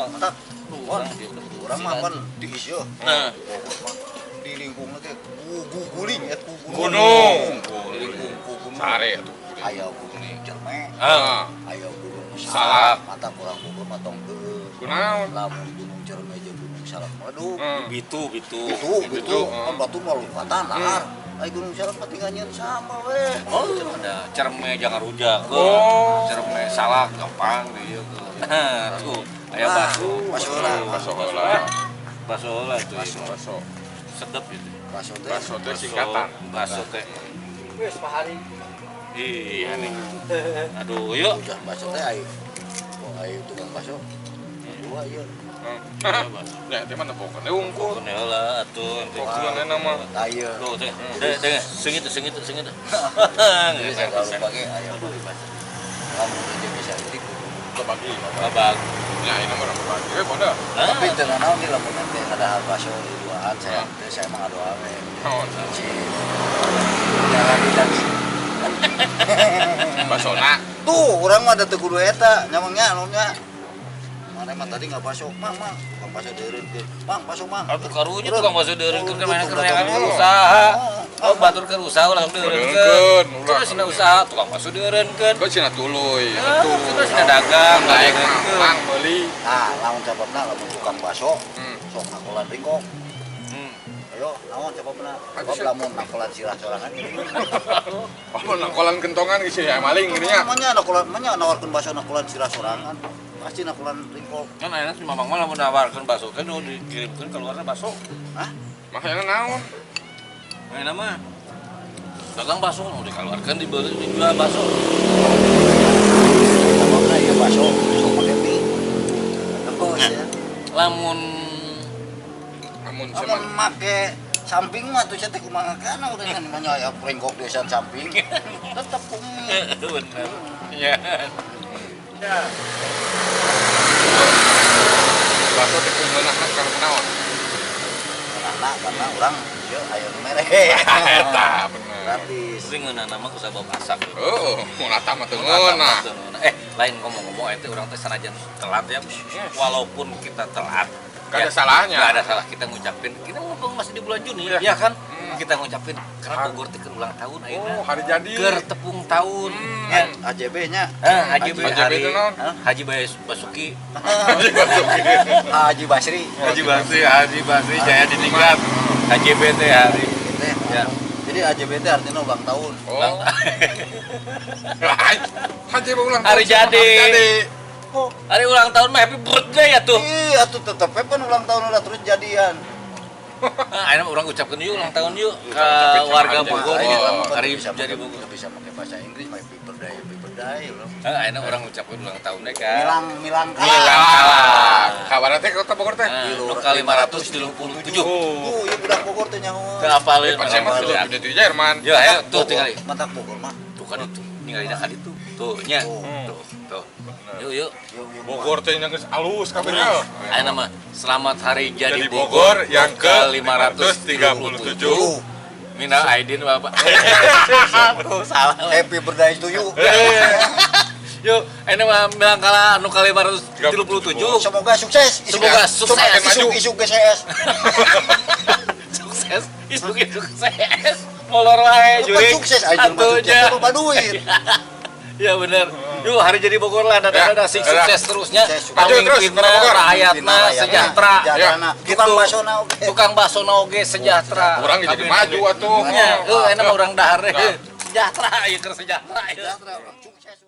mantap. Orang mah kan diisi yo. Nah, Di lingkungan teh guling ya gunung. gunung. Sare atuh. Aya gunung Cerme. Aya gunung Salak. Mantap urang Bogor mah tong Kunaon? lamun gunung Cerme jeung gunung Salak Madu. Bitu. Itu kan batu mah lompatan lahar. Ai gunung Salak mah tinggal nyeun sama we. Oh, ada cerme jangan rujak. Cerme salak gampang dia. Tuh, aya baso. Baso lah. Baso lah tuh. Baso. Sedep gitu. Baso teh Singkatan. Baso teh. Wes pahari. Iya nih. Aduh, yuk. udah baso teh ai. Oh ai tukang baso. Dua ieu. Ya, teh mana pokoknya unggul. Pokoknya lah atuh. Pokoknya nama. Ayo. Tuh, teh. Deh, sing itu. Bisa kalau pakai ayo baso. Kamu udah bisa itik. Kebagi. Babak. Ya, ini mah kebagi. Bodoh. Tapi teu naon di lamun nanti ada baso di duaan saya emang ado ame. Naon? Si jalan di daging. Basona. Tuh, orang mah ada teu kudu eta, nyamangnya anunya. Mana mah tadi enggak baso, Mang. Tukang baso deureunkeun. Mang, baso Mang. Atuh karunya tukang baso deureunkeun ka mana kerenangan usaha. Oh, batur keur usaha ulah deureunkeun. Deureunkeun, ulah. Terus cenah usaha tukang baso deureunkeun. Kok cenah tuluy. Terus cenah dagang, Laek deureunkeun. mang meuli. Nah, lamun cababna lamun tukang baso, sok nakolan ringkok. Ayo, naon cababna? Cabab lamun nakolan sirah sorangan gini. Oh, nangkolan kentongan geus ya maling gini nya. Namanya nawarkeun baso nakolan sirah sorangan. Pasti nakolan ringkok. Kan ayeuna si Mamang mah lamun nawarkeun baso teh nu dikirimkeun keluarna baso. Hah? Makanya naon? Ayeuna mah dagang baso nu dikeluarkeun dibeli dijual baso. Cababna ieu baso, sok make mie. Terus ya. Lamun Amun Lamun cuman make samping mah tuh saya teh kumaha kana urang kan namanya aya ringkok desan samping. Tetep mie. bener. Iya. Ya. baso teh kumeunahna kana naon? Karena orang ieu aya nu mere. Eta bener. Gratis. Tapi ngeunana mah ku sabab asak. Oh, mun eta mah teu ngeunah. Lain ngomong-ngomong itu orang teh sanajan telat ya. Walaupun kita telat, Gak ada salahnya. Gak ada salah kita ngucapin. Kita ngomong masih di bulan Juni, ya kan? Kita ngucapin karena Bogor teh ulang tahun ayeuna. Oh, hari jadi. Keur tepung tahun. Ya, AJB-nya. Haji AJB itu naon? Haji Basuki. Haji Basri. Haji Basri Jaya Diningrat. HJB teh hari. Ya. Jadi AJB itu artinya ulang tahun. Oh. Haji ulang tahun. Hari jadi. Oh, Hari ulang tahun mah happy birthday ya tuh. iya tuh tetep kan ulang tahun udah terus jadian. Ayeuna orang ucapkeun yuk ulang tahun yuk ke Ucapin warga sama aja. Bogor Ini yuk. lama Hari bisa jadi pakai- Bogor. bisa pakai bahasa Inggris, happy birthday, bro. Ayeuna orang ucapkeun ulang tahun deh kan. Milang Kabar teh kota Bogor teh. Nu ka 537. Iya budak Bogor teh nyaho. Teu apaleun. Pasien mah sudah gede di Jerman. Yo ayo tuh tinggal. Mantap Bogor mah. Tuh kan itu. Ninggalina kan itu. Tuh nya. Tuh. Yuk. Bogor teh geus alus kabehna. Ayeuna mah selamat hari jadi Jadi Bogor Bogor yang ke 537. 537. Mina Aidin Bapak. Tuh salah. Happy birthday to you. Yuk, ini mah bilang kalah anu kali 537. Semoga sukses. Semoga sukses. Semakin maju. Isu GCS. Sukses, isu sukses. Molor wae juri. Sukses aja Atunya. bapak duit. Ya bener. Yuk hari jadi Bogor lah ada sukses terusnya. Sukses. Maju terus, Pamimpinna, Bogor. rakyatna sejahtera. Sejahtera. Gitu. Tukang baso na oke. Tukang baso oge sejahtera. Urang jadi maju atuh. Ya, enak mah urang dahar deh. Sejahtera, ieu keur sejahtera. Sejahtera. Sukses.